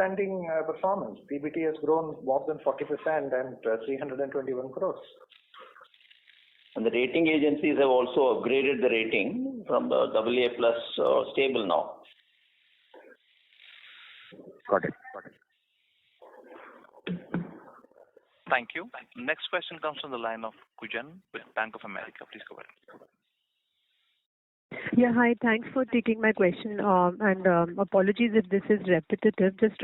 outstanding performance. PBT has grown more than 40% and 321 crores. And the rating agencies have also upgraded the rating from the AA plus stable now. Got it. Thank you. Next question comes from the line of Kujan with Bank of America. Please go ahead. Yeah, hi. Thanks for taking my question. And apologies if this is repetitive. Just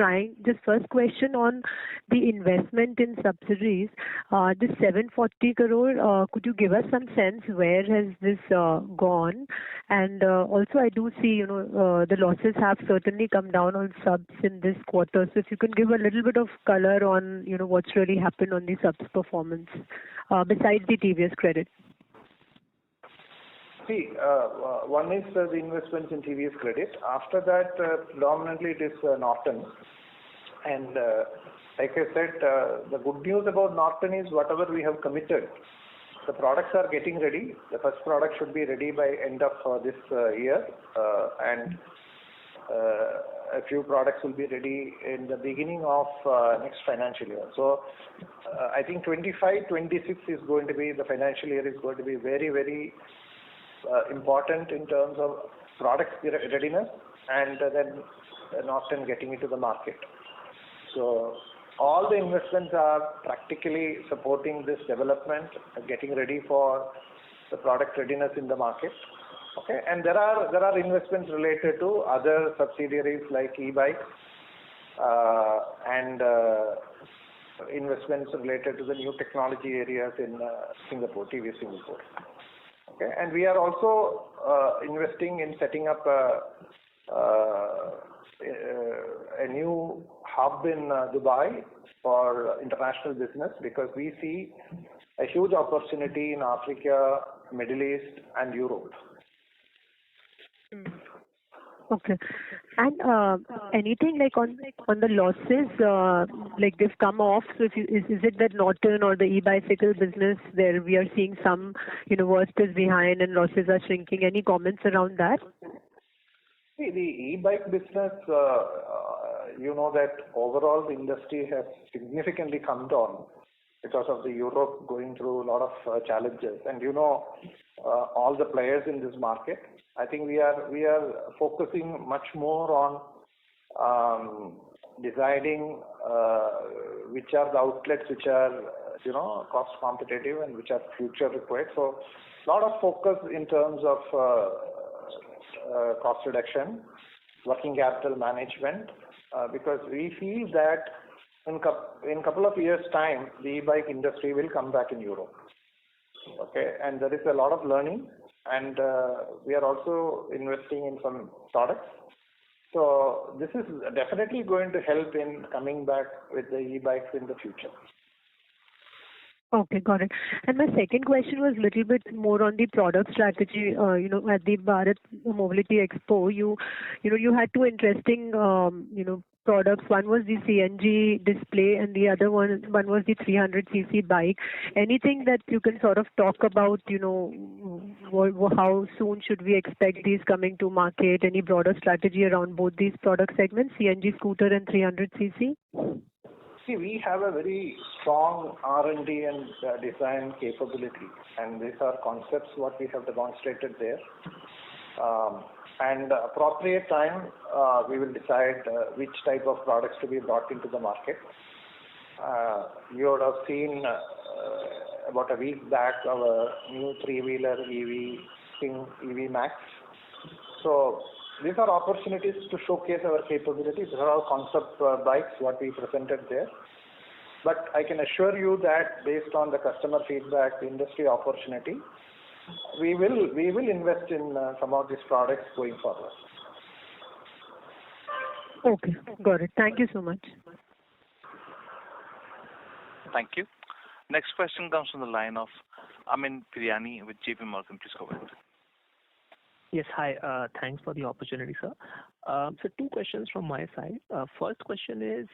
first question on the investment in subsidiaries. This 740 crore, could you give us some sense where has this gone? And also I do see, the losses have certainly come down on subs in this quarter. So if you can give a little bit of color on, what's really happened on the subs performance besides the TVS credit. See, one is the investments in TVS credit. After that, predominantly it is Norton. And like I said, the good news about Norton is whatever we have committed, the products are getting ready. The first product should be ready by end of this year, and a few products will be ready in the beginning of next financial year. So I think 25-26 is going to be, the financial year is going to be very, very important in terms of product readiness and then Norton getting into the market. So all the investments are practically supporting this development, getting ready for the product readiness in the market. Okay, and there are investments related to other subsidiaries like e-bikes and investments related to the new technology areas in Singapore, TVS Singapore. Okay, and we are also investing in setting up a new hub in Dubai for international business because we see a huge opportunity in Africa, Middle East, and Europe. Okay. And anything like on the losses, like they've come off. So is it that Norton or the e-bicycle business there we are seeing some, worst is behind and losses are shrinking? Any comments around that? See, the e-bike business, that overall the industry has significantly come down because of the Europe going through a lot of challenges. And all the players in this market, I think we are focusing much more on deciding which are the outlets which are cost competitive and which are future required. So a lot of focus in terms of cost reduction, working capital management, because we feel that in couple of years' time, the e-bike industry will come back in Europe. Okay, and there is a lot of learning, and we are also investing in some products. So this is definitely going to help in coming back with the e-bikes in the future. Okay, got it. And my second question was a little bit more on the product strategy. At the Bharat Mobility Expo, you had two interesting, products. One was the CNG display, and the other one was the 300cc bike. Anything that you can sort of talk about? How soon should we expect these coming to market? Any broader strategy around both these product segments, CNG scooter and 300cc? See, we have a very strong R&D and design capability, and these are concepts what we have demonstrated there. And appropriate time, we will decide which type of products to be brought into the market. You would have seen about a week back our new three-wheeler EV, King EV Max. So these are opportunities to showcase our capabilities. These are all concept bikes what we presented there. But I can assure you that based on the customer feedback, the industry opportunity, we will invest in some of these products going forward. Okay, got it. Thank you so much. Thank you. Next question comes from the line of Amin Piryani with JP Morgan. Please go ahead. Yes, hi. Thanks for the opportunity, sir. So two questions from my side. First question is,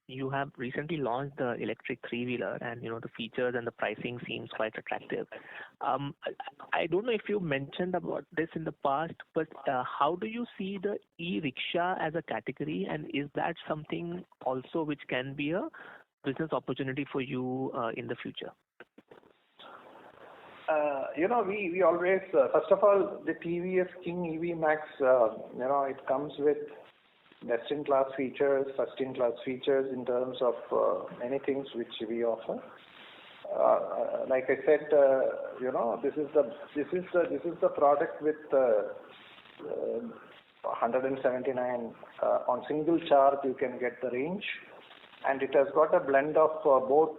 you have recently launched the electric three-wheeler, and the features and the pricing seems quite attractive. I don't know if you mentioned about this in the past, but how do you see the e-rickshaw as a category, and is that something also which can be a business opportunity for you in the future? We always, first of all, the TVS King EV Max, it comes with best-in-class features, first-in-class features in terms of many things which we offer. Like I said, this is the product with 179 on single charge you can get the range, and it has got a blend of both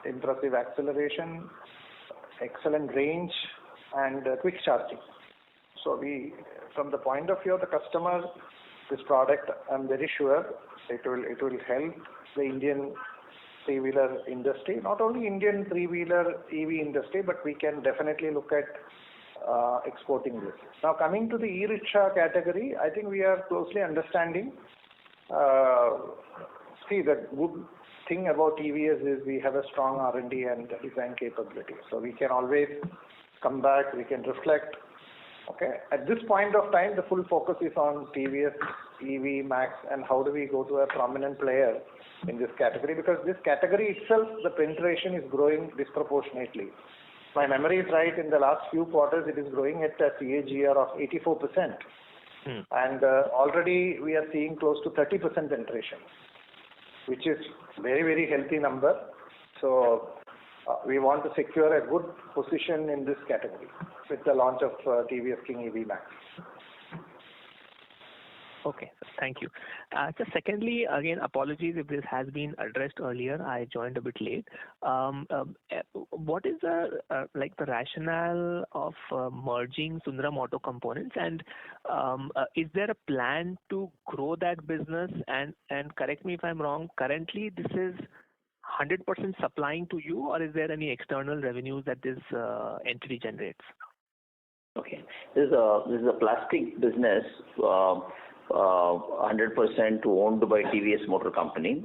impressive acceleration, excellent range, and quick charging. So from the point of view of the customer, this product, I'm very sure it will help the Indian three-wheeler industry, not only Indian three-wheeler EV industry, but we can definitely look at exporting this. Now coming to the e-rickshaw category, I think we are closely understanding. See, the good thing about TVS is we have a strong R&D and design capability. So we can always come back, we can reflect. Okay. At this point of time, the full focus is on TVS EV Max and how do we go to a prominent player in this category, because this category itself, the penetration is growing disproportionately. My memory is right, in the last few quarters it is growing at a CAGR of 84%. And already we are seeing close to 30% penetration, which is very, very healthy number. So we want to secure a good position in this category with the launch of TVS King EV Max. Okay, thank you. So secondly, again, apologies if this has been addressed earlier. I joined a bit late. What is the rationale of merging Sundaram Auto Components, and is there a plan to grow that business? And correct me if I'm wrong. Currently, this is 100% supplying to you, or is there any external revenues that this entity generates? Okay, this is a plastic business. 100% owned by TVS Motor Company.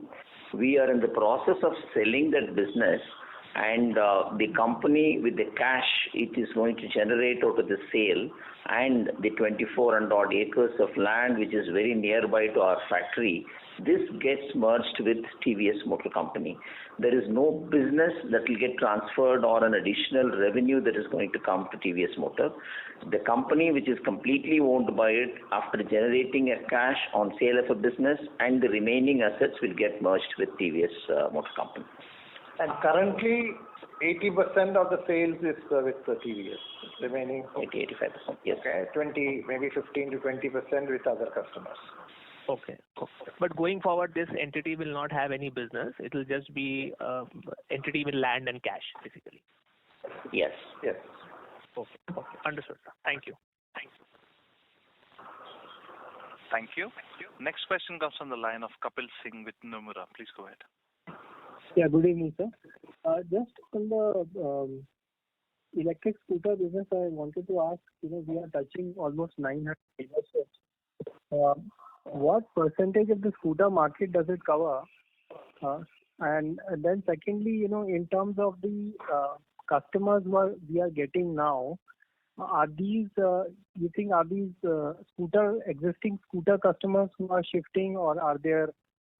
We are in the process of selling that business, and the company, with the cash it is going to generate out of the sale and the 24 and odd acres of land which is very nearby to our factory, this gets merged with TVS Motor Company. There is no business that will get transferred or an additional revenue that is going to come to TVS Motor. The company, which is completely owned by it, after generating a cash on sale of a business, and the remaining assets will get merged with TVS Motor Company. And currently, 80% of the sales is with the TVS. Remaining 80-85%. Yes. Okay, 15 to 20% with other customers. Okay. But going forward, this entity will not have any business. It will just be entity with land and cash, basically. Yes. Okay. Understood, sir. Thank you. Thank you. Next question comes from the line of Kapil Singh with Nomura. Please go ahead. Yeah, good evening, sir. Just on the electric scooter business, I wanted to ask, we are touching almost 900 dealerships. What percentage of the scooter market does it cover? And then secondly, in terms of the customers we are getting now, are these existing scooter customers who are shifting, or are there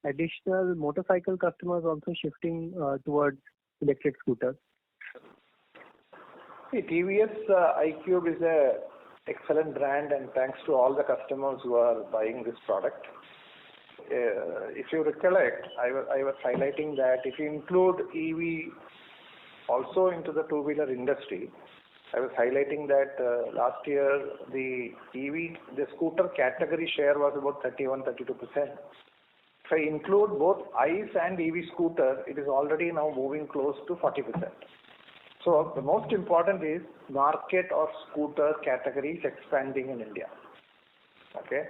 additional motorcycle customers also shifting towards electric scooters? See, TVS iQube is a excellent brand, and thanks to all the customers who are buying this product. If you recollect, I was highlighting that if you include EV also into the two-wheeler industry, I was highlighting that last year the scooter category share was about 31-32%. If I include both ICE and EV scooter, it is already now moving close to 40%. So the most important is market of scooter category is expanding in India. Okay,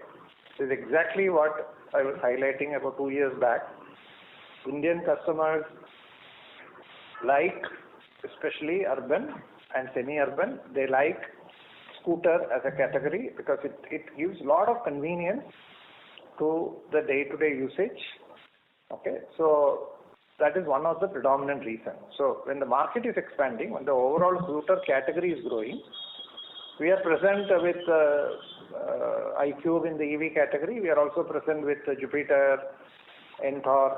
this is exactly what I was highlighting about 2 years back. Indian customers like, especially urban and semi-urban, they like scooter as a category because it gives a lot of convenience to the day-to-day usage. Okay, so That is one of the predominant reasons. So when the market is expanding, when the overall scooter category is growing, we are present with iQube in the EV category. We are also present with Jupiter, Ntorq,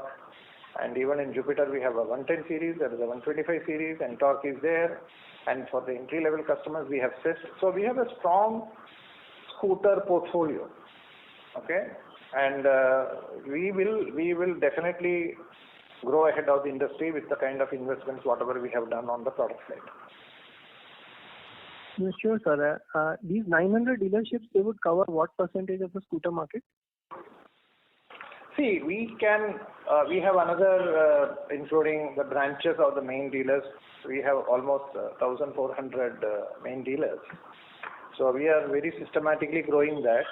and even in Jupiter we have a 110 series, there is a 125 series, Ntorq is there, and for the entry-level customers we have CIS. So we have a strong scooter portfolio, okay, and we will definitely grow ahead of the industry with the kind of investments whatever we have done on the product side. Yeah, sure, sir. These 900 dealerships, they would cover what percentage of the scooter market? See, we have another, including the branches of the main dealers, we have almost 1,400 main dealers. So we are very systematically growing that.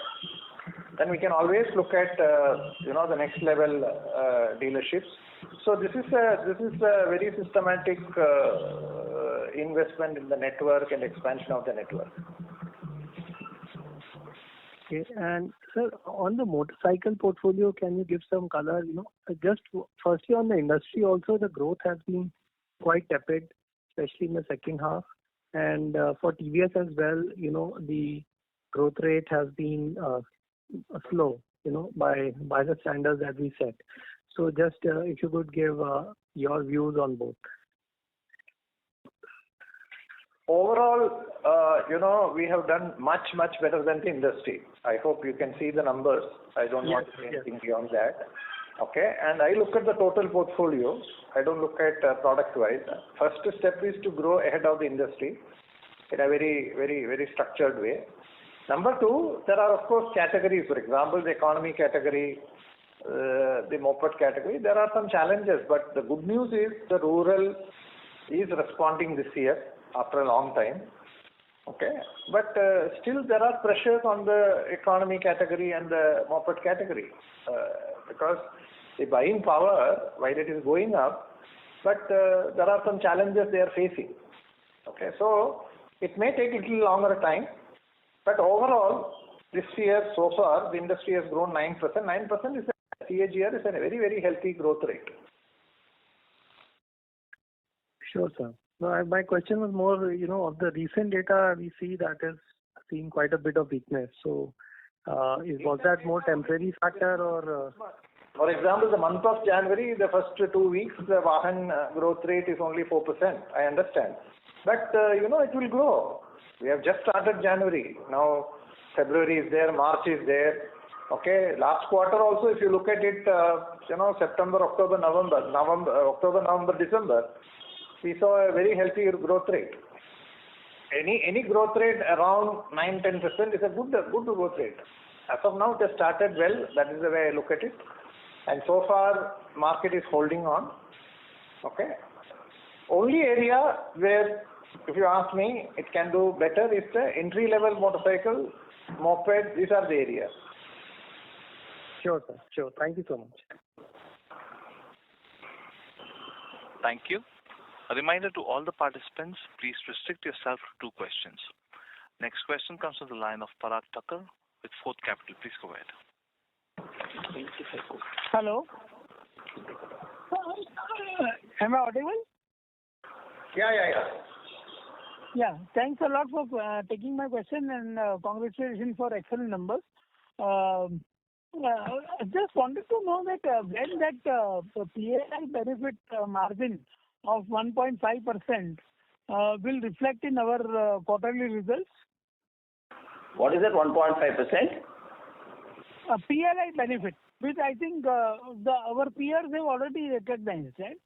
Then we can always look at, the next level dealerships. So this is a very systematic investment in the network and expansion of the network. Okay. And sir, on the motorcycle portfolio, can you give some color? Just firstly on the industry also, the growth has been quite tepid, especially in the second half. And for TVS as well, the growth rate has been slow, by the standards that we set. So just if you could give your views on both. Overall, we have done much better than the industry. I hope you can see the numbers. I don't want to say anything beyond that. Okay, and I look at the total portfolio. I don't look at product-wise. First step is to grow ahead of the industry in a very structured way. Number two, there are of course categories. For example, the economy category, the moped category. There are some challenges, but the good news is the rural is responding this year after a long time. Okay, but still there are pressures on the economy category and the moped category because the buying power, while it is going up, but there are some challenges they are facing. Okay, so it may take a little longer time, but overall this year so far the industry has grown 9%. 9% is a CAGR, is a very healthy growth rate. Sure, sir. No, my question was more, of the recent data we see that is seeing quite a bit of weakness. So, was that more temporary factor or? For example, the month of January, the first 2 weeks, the Vahan growth rate is only 4%. I understand, but it will grow. We have just started January. Now February is there, March is there. Okay, last quarter also, if you look at it, September, October, November, December. We saw a very healthy growth rate. Any growth rate around 9-10% is a good growth rate. As of now, it has started well. That is the way I look at it. And so far, market is holding on. Okay. Only area where, if you ask me, it can do better is the entry-level motorcycle, moped. These are the areas. Sure, sir. Sure. Thank you so much. Thank you. A reminder to all the participants, please restrict yourself to 2 questions. Next question comes from the line of Parag Thakkar with Fourth Capital. Please go ahead. Hello. Am I audible? Yeah. Yeah. Thanks a lot for taking my question and congratulations for excellent numbers. I just wanted to know that when that PLI benefit margin of 1.5% will reflect in our quarterly results? What is that 1.5%? PLI benefit, which I think our peers have already recognized, right?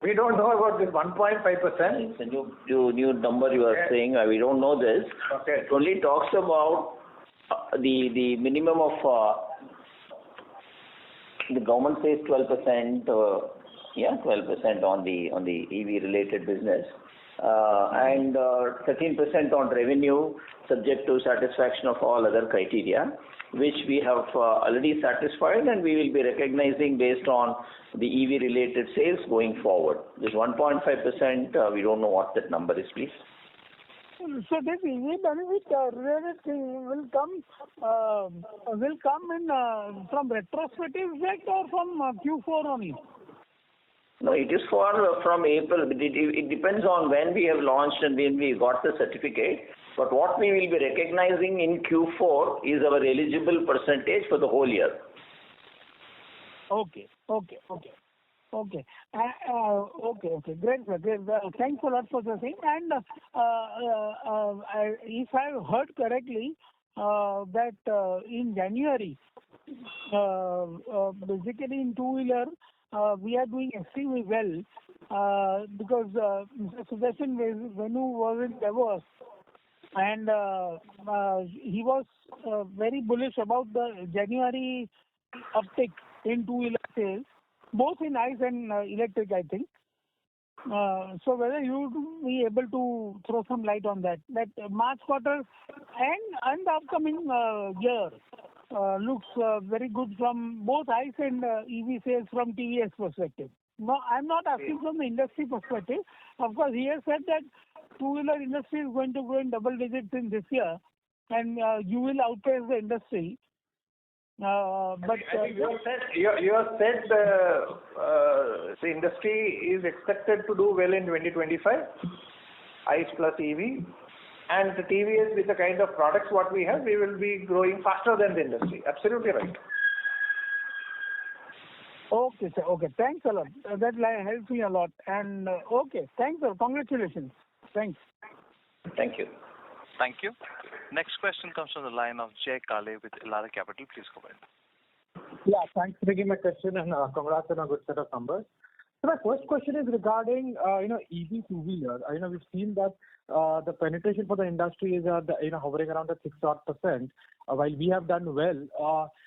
We don't know about this 1.5%. It's a new number you are saying. We don't know this. Okay. It only talks about the minimum of the government says 12%. 12% on the EV related business, and 13% on revenue, subject to satisfaction of all other criteria, which we have already satisfied, and we will be recognizing based on the EV related sales going forward. This 1.5%, we don't know what that number is, please. So this EV benefit related thing will come in from retrospective effect or from Q4 only? No, it is from April. It depends on when we have launched and when we got the certificate. But what we will be recognizing in Q4 is our eligible percentage for the whole year. Okay. Great, sir. Great. Thanks a lot for the same. And if I heard correctly, that in January, basically in two-wheeler, we are doing extremely well because Mr. Sudarshan Venu was in Davos, and he was very bullish about the January uptick in two-wheeler sales, both in ICE and electric, I think. So whether you would be able to throw some light on that March quarter and the upcoming year looks very good from both ICE and EV sales from TVS perspective. No, I'm not asking from the industry perspective. Of course, he has said that two-wheeler industry is going to grow in double digits in this year, and you will outpace the industry. But you have said the industry is expected to do well in 2025, ICE plus EV, and the TVS with the kind of products what we have, we will be growing faster than the industry. Absolutely right. Okay, sir. Okay, thanks a lot. That helps me a lot. And okay, thanks, sir. Congratulations. Thanks. Thank you. Thank you. Next question comes from the line of Jay Kale with Elara Capital. Please go ahead. Yeah, thanks for taking my question, and congrats on a good set of numbers. So my first question is regarding EV two-wheeler. We've seen that the penetration for the industry is hovering around at 6% while we have done well.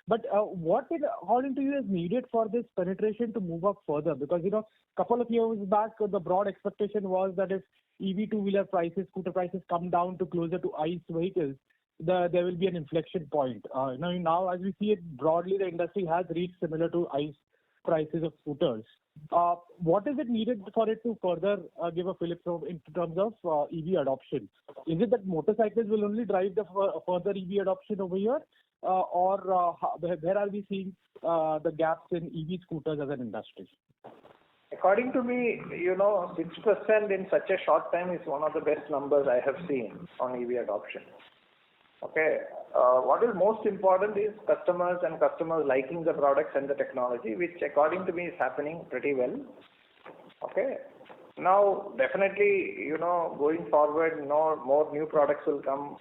But what according to you is needed for this penetration to move up further? Because couple of years back the broad expectation was that if EV two-wheeler prices, scooter prices come down to closer to ICE vehicles, there will be an inflection point. Now as we see it broadly, the industry has reached similar to ICE prices of scooters. What is it needed for it to further give a fillip in terms of EV adoption? Is it that motorcycles will only drive the further EV adoption over here, or where are we seeing the gaps in EV scooters as an industry? According to me, 6% in such a short time is one of the best numbers I have seen on EV adoption. Okay. What is most important is customers liking the products and the technology, which according to me is happening pretty well. Okay. Now, definitely, going forward, more new products will come,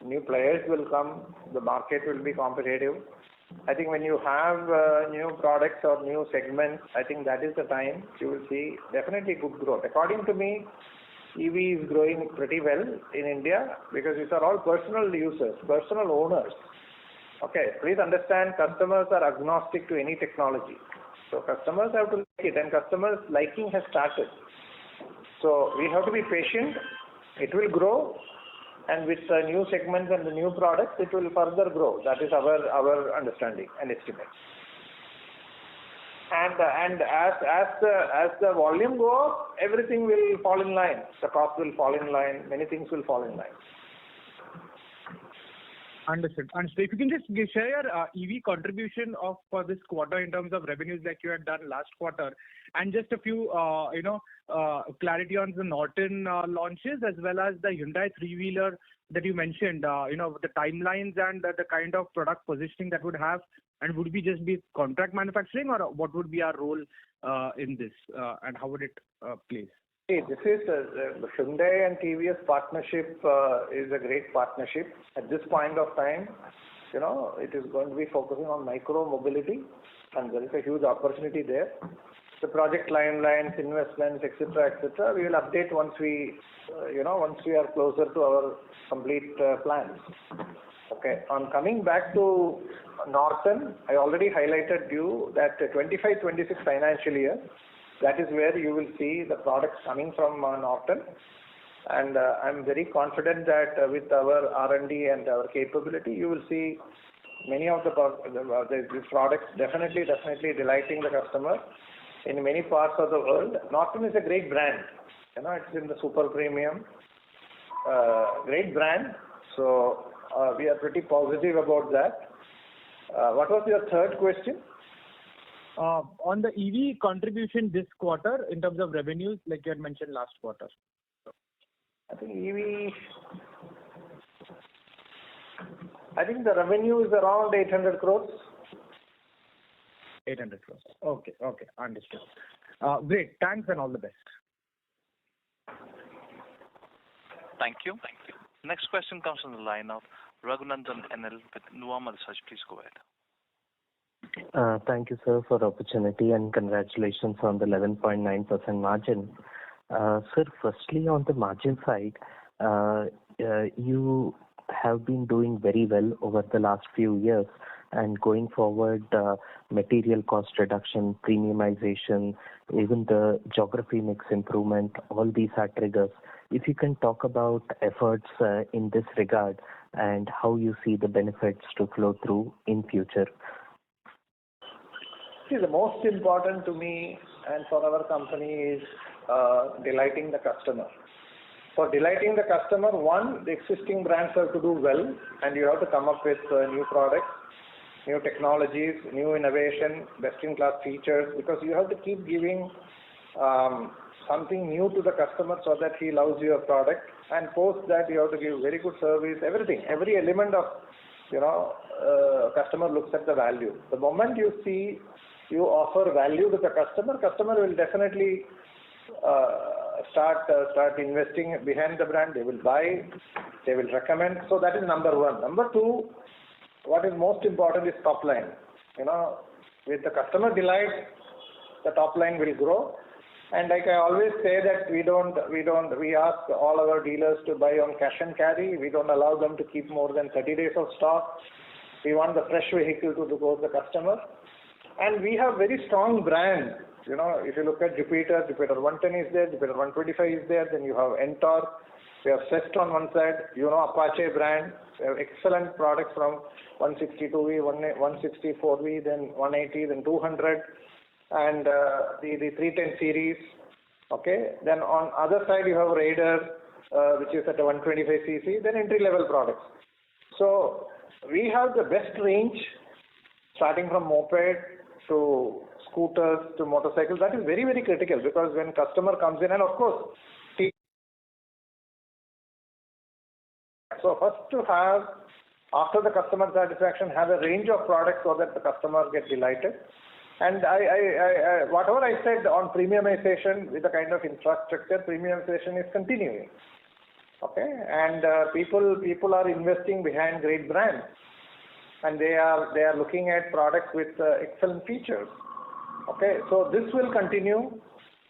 new players will come, the market will be competitive. I think when you have new products or new segments, I think that is the time you will see definitely good growth. According to me, EV is growing pretty well in India because these are all personal users, personal owners. Okay, please understand, customers are agnostic to any technology. So customers have to like it, and customers liking has started. So we have to be patient. It will grow, and with the new segments and the new products, it will further grow. That is our understanding and estimate. And as the volume goes up, everything will fall in line. The cost will fall in line. Many things will fall in line. Understood. If you can just share your EV contribution for this quarter in terms of revenues like you had done last quarter, and just a few clarity on the Norton launches as well as the Hyundai three-wheeler that you mentioned. The timelines and the kind of product positioning that would have, and would we just be contract manufacturing, or what would be our role in this, and how would it place? Hey, this is the Hyundai and TVS partnership is a great partnership. At this point of time, it is going to be focusing on micro mobility, and there is a huge opportunity there. The project timelines, investments, etc., we will update once we are closer to our complete plans. Okay. On coming back to Norton, I already highlighted you that 25-26 financial year. That is where you will see the products coming from Norton, and I'm very confident that with our R&D and our capability, you will see many of these products definitely delighting the customer in many parts of the world. Norton is a great brand. It's in the super premium, great brand. So we are pretty positive about that. What was your third question? on the EV contribution this quarter in terms of revenues, like you had mentioned last quarter? I think the revenue is around 800 crores. 800 crores. Okay, understood. Great. Thanks and all the best. Thank you. Next question comes from the line of Raghunandan NL with Nuvama Research. Please go ahead. Thank you, sir, for the opportunity and congratulations on the 11.9% margin. Sir, firstly, on the margin side, you have been doing very well over the last few years, and going forward, material cost reduction, premiumization, even the geography mix improvement, all these are triggers. If you can talk about efforts in this regard and how you see the benefits to flow through in future. See, the most important to me and for our company is delighting the customer. For delighting the customer, one, the existing brands have to do well, and you have to come up with new products, new technologies, new innovation, best-in-class features, because you have to keep giving something new to the customer so that he loves your product. And post that, you have to give very good service, everything, every element of, customer looks at the value. The moment you see you offer value to the customer will definitely start investing behind the brand. They will buy, they will recommend. So that is number one. Number two, what is most important is top line. With the customer delight, the top line will grow. And like I always say that we ask all our dealers to buy on cash and carry. We don't allow them to keep more than 30 days of stock. We want the fresh vehicle to go to the customer. And we have very strong brands. If you look at Jupiter 110 is there, Jupiter 125 is there, then you have Ntorq, we have Zest on one side, Apache brand, we have excellent products from 162V, 164V, then 180, then 200, and the 310 series. Okay, then on other side you have Raider, which is at a 125cc, then entry level products. So we have the best range, starting from moped to scooters to motorcycles. That is very, very critical, because when customer comes in, and of course, so first to have, after the customer satisfaction, have a range of products so that the customer gets delighted. And I whatever I said on premiumization, with the kind of infrastructure, premiumization is continuing. Okay, and people are investing behind great brands, and they are looking at products with excellent features. Okay, so this will continue.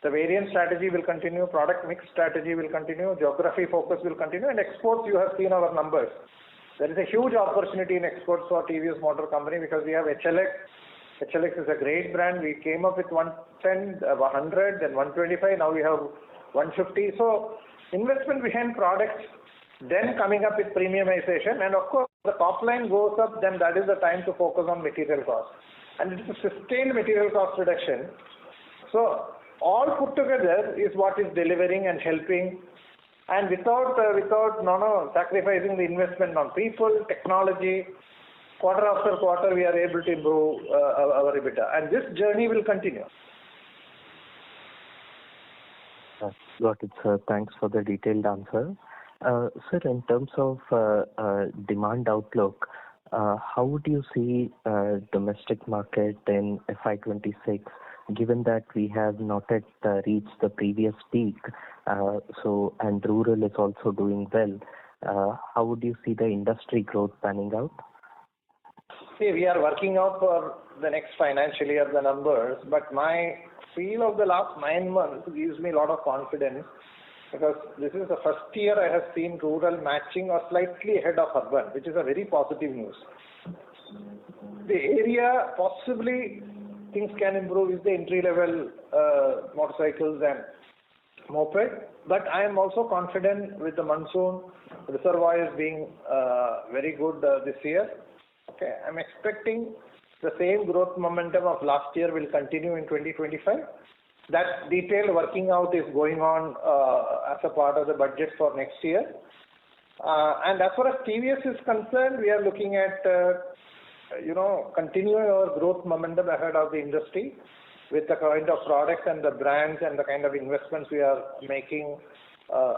The variant strategy will continue. Product mix strategy will continue. Geography focus will continue. And exports, you have seen our numbers. There is a huge opportunity in exports for TVS Motor Company, because we have HLX. HLX is a great brand. We came up with 110, 100, then 125. Now we have 150. So investment behind products, then coming up with premiumization. And of course, the top line goes up, then that is the time to focus on material cost. And it is a sustained material cost reduction. So all put together is what is delivering and helping, and without sacrificing the investment on people, technology. Quarter after quarter, we are able to improve our EBITDA, and this journey will continue. Got it, sir. Thanks for the detailed answer. Sir, in terms of demand outlook, how would you see domestic market in FY26, given that we have not yet reached the previous peak, and rural is also doing well? How would you see the industry growth panning out? See, we are working out for the next financial year the numbers, but my feel of the last 9 months gives me a lot of confidence, because this is the first year I have seen rural matching or slightly ahead of urban, which is a very positive news. The area possibly things can improve is the entry-level motorcycles and moped, but I am also confident with the monsoon reservoirs being very good this year. Okay, I'm expecting the same growth momentum of last year will continue in 2025. That detailed working out is going on as a part of the budget for next year. And as far as TVS is concerned, we are looking at continue our growth momentum ahead of the industry with the kind of products and the brands and the kind of investments we are making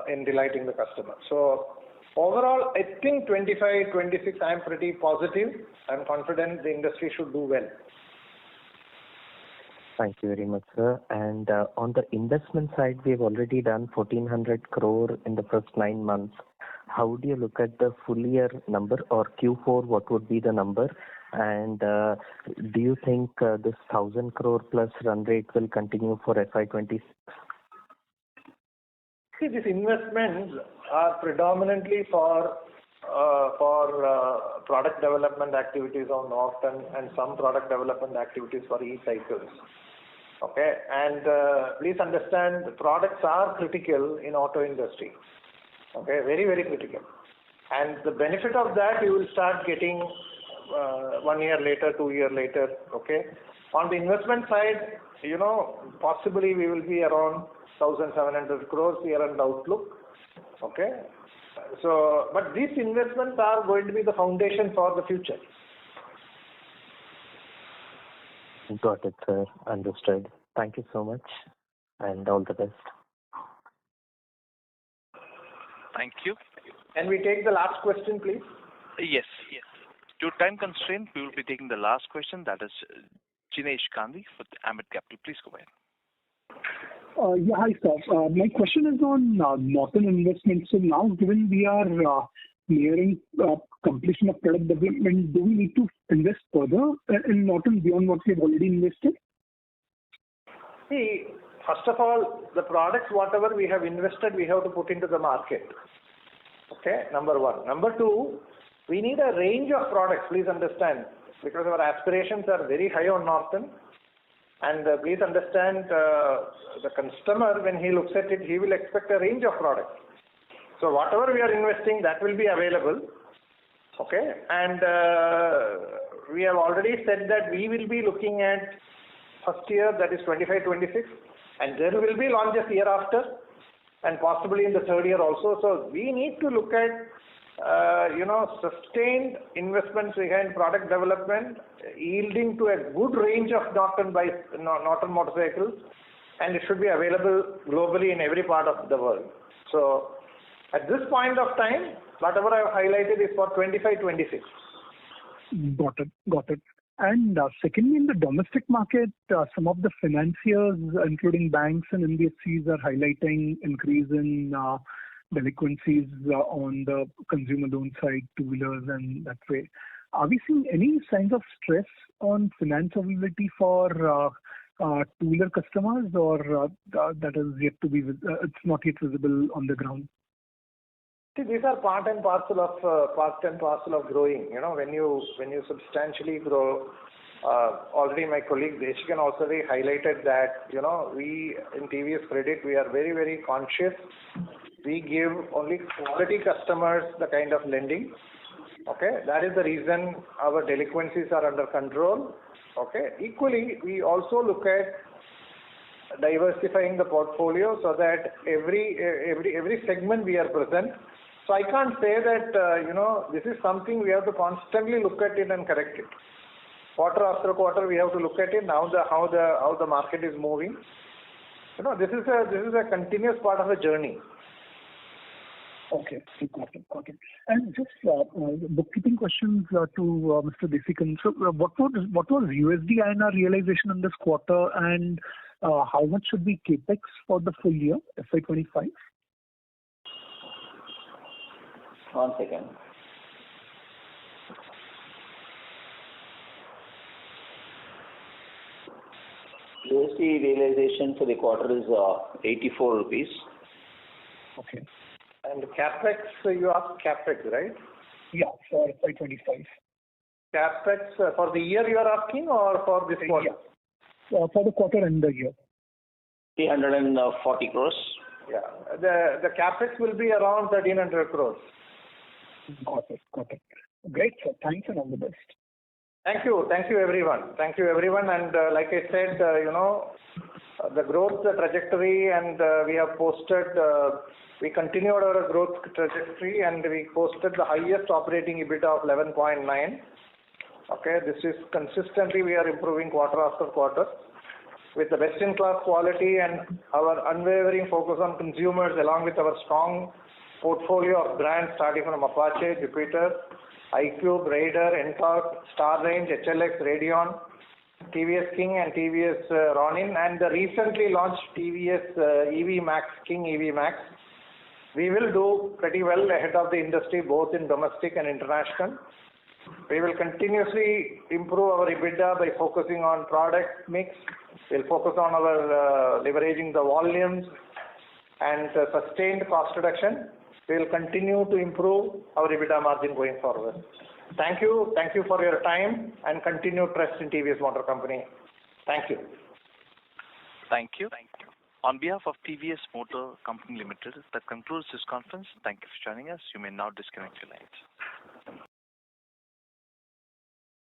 in delighting the customer. So overall, I think 25, 26, I'm pretty positive. I'm confident the industry should do well. Thank you very much, sir. And on the investment side, we've already done 1,400 crore in the first 9 months. How do you look at the full year number, or Q4, what would be the number? And do you think this 1,000 crore plus run rate will continue for FY26? See, these investments are predominantly for product development activities on Norton and some product development activities for e-cycles. Okay, and please understand, products are critical in auto industry. Okay, very, very critical. And the benefit of that you will start getting 1 year later, 2 years later. Okay, on the investment side, possibly we will be around 1,700 crores year and outlook. Okay, so but these investments are going to be the foundation for the future. Got it, sir. Understood. Thank you so much, and all the best. Thank you. Can we take the last question, please? Yes. Due to time constraint, we will be taking the last question. That is Jinesh Gandhi with Ambit Capital. Please go ahead. Yeah, hi, sir. My question is on Norton investment. So now, given we are nearing completion of product development, do we need to invest further in Norton beyond what we have already invested? See, first of all, the products, whatever we have invested, we have to put into the market. Okay, number one. Number two, we need a range of products, please understand, because our aspirations are very high on Norton. And please understand, the customer, when he looks at it, he will expect a range of products. So whatever we are investing, that will be available. Okay, and we have already said that we will be looking at first year, that is 25-26, and there will be launches year after, and possibly in the third year also. So we need to look at sustained investments behind product development, yielding to a good range of Norton motorcycles, and it should be available globally in every part of the world. So at this point of time, whatever I have highlighted is for 25-26. Got it. And secondly, in the domestic market, some of the financiers, including banks and NBFCs, are highlighting increase in delinquencies on the consumer loan side, two-wheelers, and that way. Are we seeing any signs of stress on finance availability for two-wheeler customers, or that is yet to be? It's not yet visible on the ground? See, these are part and parcel of growing. When you substantially grow, already my colleague Deshikan also highlighted that, we in TVS Credit, we are very, very conscious. We give only quality customers the kind of lending. Okay, that is the reason our delinquencies are under control. Okay, equally, we also look at diversifying the portfolio so that every segment we are present. So I can't say that, this is something we have to constantly look at it and correct it. Quarter after quarter, we have to look at it now, how the market is moving. This is a continuous part of a journey. Okay, got it. And just bookkeeping questions to Mr. Deshikan. So, what was USD INR realization in this quarter, and how much should be capex for the full year, FY25? 1 second. USD realization for the quarter is 84 rupees. Okay. And capex, you asked capex, right? Yeah, for FY25. Capex for the year you are asking, or for this quarter? Yeah. For the quarter and the year. 340 crores. Yeah. The capex will be around 1,300 crores. Got it. Great, sir. Thanks and all the best. Thank you everyone. And like I said, the growth trajectory, and we continued our growth trajectory, and we posted the highest operating EBITDA of 11.9. Okay, this is consistently we are improving quarter after quarter with the best-in-class quality and our unwavering focus on consumers, along with our strong portfolio of brands starting from Apache, Jupiter, iQube, Raider, NTORQ, Star Range, HLX, Radeon, TVS King and TVS Ronin, and the recently launched TVS EV Max, King EV Max. We will do pretty well ahead of the industry both in domestic and international. We will continuously improve our EBITDA by focusing on product mix. We'll focus on our leveraging the volumes and sustained cost reduction. We will continue to improve our EBITDA margin going forward. Thank you. Thank you for your time and continued trust in TVS Motor Company. Thank you. Thank you. On behalf of TVS Motor Company Limited, that concludes this conference. Thank you for joining us. You may now disconnect your lines.